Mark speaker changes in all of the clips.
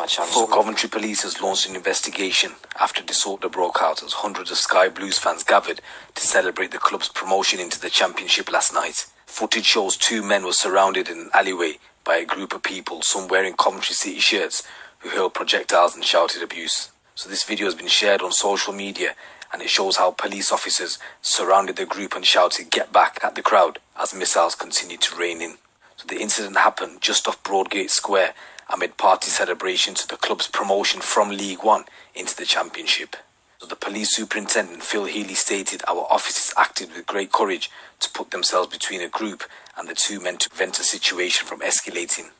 Speaker 1: Full Coventry Police has launched an investigation after disorder broke out as hundreds of Sky Blues fans gathered to celebrate the club's promotion into the Championship last night. Footage shows two men were surrounded in an alleyway by a group of people, some wearing Coventry City shirts, who hurled projectiles and shouted abuse. So this video has been shared on social media, and it shows how police officers surrounded the group and shouted "Get back" at the crowd as missiles continued to rain in. So the incident happened just off Broadgate Square amid party celebrations to the club's promotion from League One into the Championship. So the police superintendent Phil Healy stated, "Our officers acted with great courage to put themselves between a group and the two men to prevent a situation from escalating.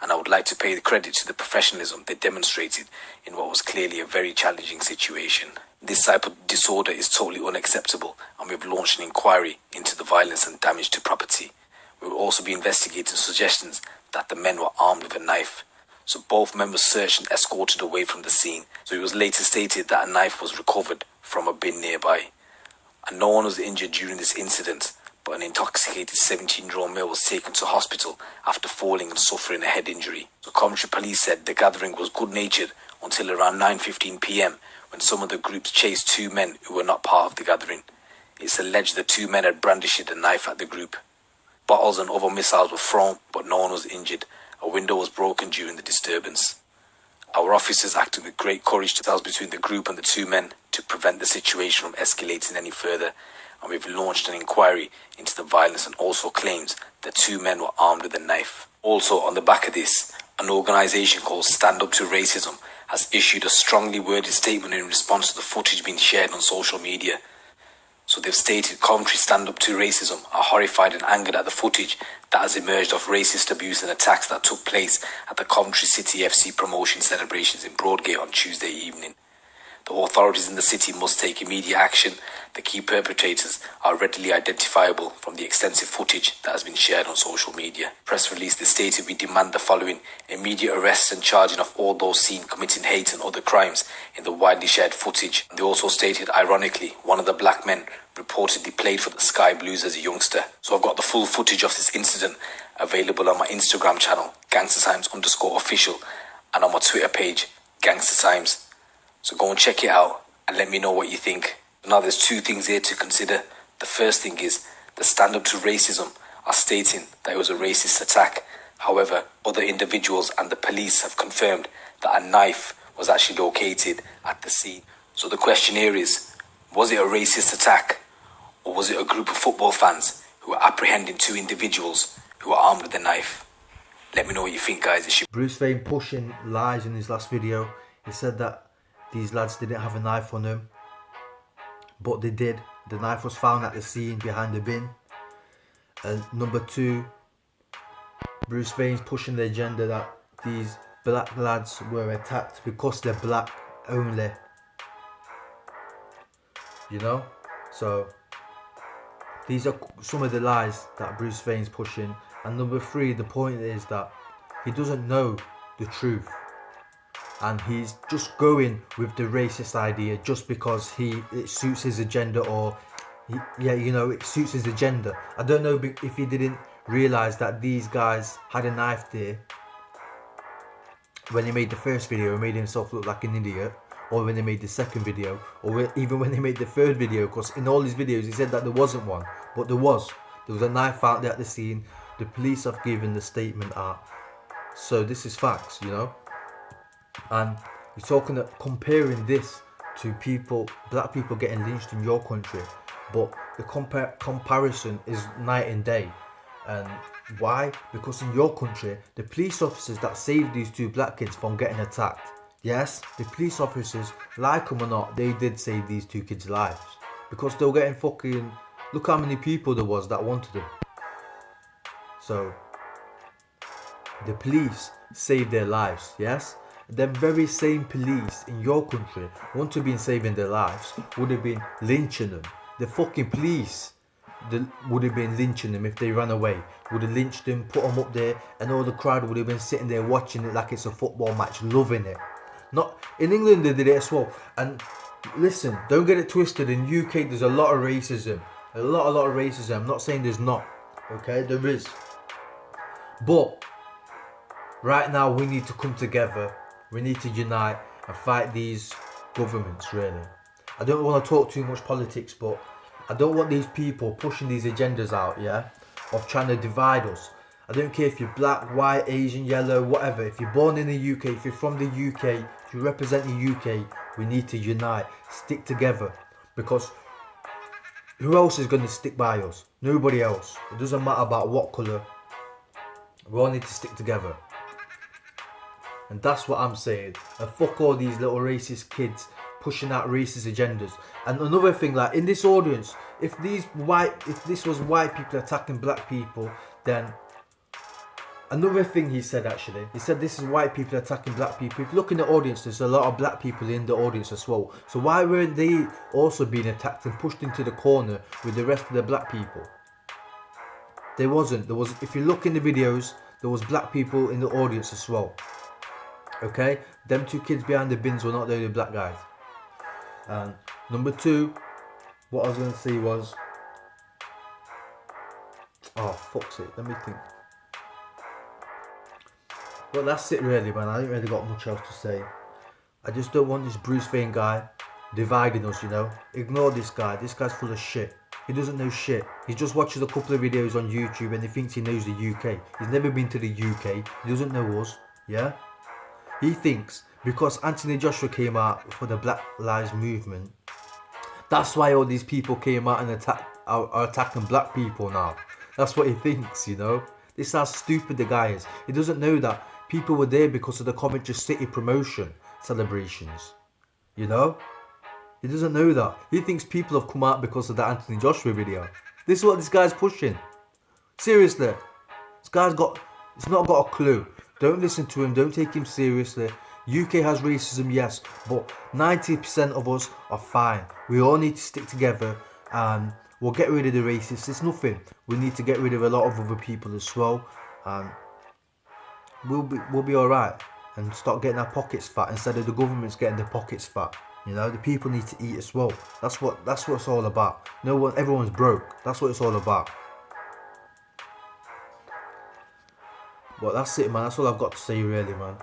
Speaker 1: And I would like to pay the credit to the professionalism they demonstrated in what was clearly a very challenging situation. This type of disorder is totally unacceptable, and we've launched an inquiry into the violence and damage to property. We will also be investigating suggestions that the men were armed with a knife." So both men were searched and escorted away from the scene. So it was later stated that a knife was recovered from a bin nearby. And no one was injured during this incident, but an intoxicated 17-year-old male was taken to hospital after falling and suffering a head injury. So Coventry Police said the gathering was good-natured until around 9:15 p.m. when some of the groups chased two men who were not part of the gathering. It's alleged the two men had brandished a knife at the group. Bottles and other missiles were thrown, but no one was injured. A window was broken during the disturbance. Our officers acted with great courage to stand between the group and the two men to prevent the situation from escalating any further, and we've launched an inquiry into the violence and also claims the two men were armed with a knife. Also, on the back of this, an organisation called Stand Up to Racism has issued a strongly worded statement in response to the footage being shared on social media. So they've stated Coventry Stand Up to Racism are horrified and angered at the footage that has emerged of racist abuse and attacks that took place at the Coventry City FC promotion celebrations in Broadgate on Tuesday evening. The authorities in the city must take immediate action. The key perpetrators are readily identifiable from the extensive footage that has been shared on social media. Press release they stated, "We demand the following: immediate arrests and charging of all those seen committing hate and other crimes in the widely shared footage." And they also stated, ironically, one of the black men reportedly played for the Sky Blues as a youngster. So I've got the full footage of this incident available on my Instagram channel, gangstertimes_official, and on my Twitter page, Gangster Times. So go and check it out and let me know what you think. Now there's two things here to consider. The first thing is the Stand Up to Racism are stating that it was a racist attack. However, other individuals and the police have confirmed that a knife was actually located at the scene. So the question here is, was it a racist attack, or was it a group of football fans who were apprehending two individuals who were armed with a knife? Let me know what you think, guys.
Speaker 2: Bruce Vane pushing lies in his last video. He said that these lads didn't have a knife on them, but they did. The knife was found at the scene behind the bin. And number two, Bruce Vane's pushing the agenda that these black lads were attacked because they're black only. You know? So these are some of the lies that Bruce Vane's pushing. And number three, the point is that he doesn't know the truth. And he's just going with the racist idea just because it suits his agenda, or it suits his agenda. I don't know if he didn't realise that these guys had a knife there when he made the first video and made himself look like an idiot, or when they made the second video, or even when they made the third video, because in all his videos he said that there wasn't one, but there was a knife out there at the scene. The police have given the statement out, so this is facts, you know. And you're talking comparing this to black people getting lynched in your country, but the comparison is night and day. And why? Because in your country, the police officers that saved these two black kids from getting attacked, yes, the police officers, like them or not, they did save these two kids' lives, because they were getting fucking, look how many people there was that wanted them. So the police saved their lives, yes. Them very same police in your country want to be saving their lives, would have been lynching them. The fucking police would have been lynching them if they ran away. Would have lynched them, put them up there, and all the crowd would have been sitting there watching it like it's a football match, loving it. Not in England, they did it as well. And listen, don't get it twisted. In UK, there's a lot of racism, a lot of racism. I'm not saying there's not. Okay, there is. But right now, we need to come together We need to unite and fight these governments, really. I don't want to talk too much politics, but I don't want these people pushing these agendas out, yeah, of trying to divide us. I don't care if you're black, white, Asian, yellow, whatever. If you're born in the UK, if you're from the UK, if you represent the UK, we need to unite, stick together. Because who else is going to stick by us? Nobody else. It doesn't matter about what colour. We all need to stick together. And that's what I'm saying. And fuck all these little racist kids pushing out racist agendas. And another thing, like in this audience, if this was white people attacking black people, then another thing he said, actually, he said this is white people attacking black people. If you look in the audience, there's a lot of black people in the audience as well. So why weren't they also being attacked and pushed into the corner with the rest of the black people? There wasn't. There was. If you look in the videos, there was black people in the audience as well. Okay, them two kids behind the bins were not the only black guys. And number two, what I was going to say was, oh fuck's it, let me think. Well, that's it really, man. I ain't really got much else to say. I just don't want this Bruce Vane guy dividing us, you know. Ignore this guy. This guy's full of shit. He doesn't know shit. He just watches a couple of videos on YouTube and he thinks he knows the UK. He's never been to the UK. He doesn't know us, yeah? He thinks because Anthony Joshua came out for the Black Lives Movement, that's why all these people came out and are attacking black people now. That's what he thinks, you know. This is how stupid the guy is. He doesn't know that people were there because of the Coventry City promotion celebrations, you know. He doesn't know that. He thinks people have come out because of the Anthony Joshua video. This is what this guy's pushing. Seriously, this guy's he's not got a clue. Don't listen to him, don't take him seriously. UK has racism, yes, but 90% of us are fine. We all need to stick together and we'll get rid of the racists. It's nothing. We need to get rid of a lot of other people as well, and we'll be alright and start getting our pockets fat instead of the government's getting their pockets fat. You know, the people need to eat as well. That's what it's all about. Everyone's broke. That's what it's all about. But that's it, man. That's all I've got to say, really, man.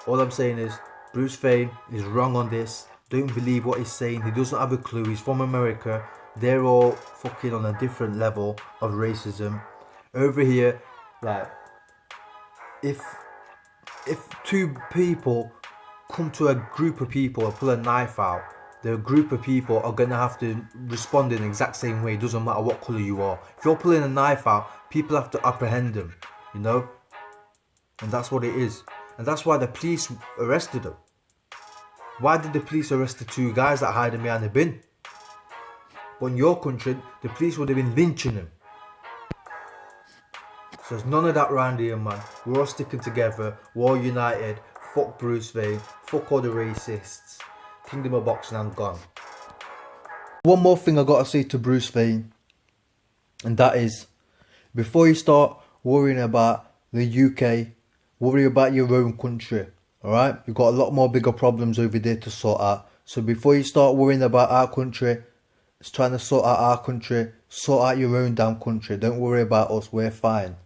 Speaker 2: All I'm saying is, Bruce Vane is wrong on this. Don't believe what he's saying. He doesn't have a clue. He's from America. They're all fucking on a different level of racism. Over here, like, if two people come to a group of people and pull a knife out, the group of people are going to have to respond in the exact same way. It doesn't matter what colour you are. If you're pulling a knife out, people have to apprehend them. You know, and that's what it is, and that's why the police arrested him. Why did the police arrest the two guys that hid behind the bin? But in your country, the police would have been lynching him. So there's none of that round here, man. We're all sticking together. We're all united. Fuck Bruce Vane. Fuck all the racists. Kingdom of Boxing, I'm gone. One more thing I gotta say to Bruce Vane, and that is, before you start worrying about the UK, worry about your own country. Alright? You've got a lot more bigger problems over there to sort out. So before you start worrying about our country, it's trying to sort out our country, sort out your own damn country. Don't worry about us, we're fine.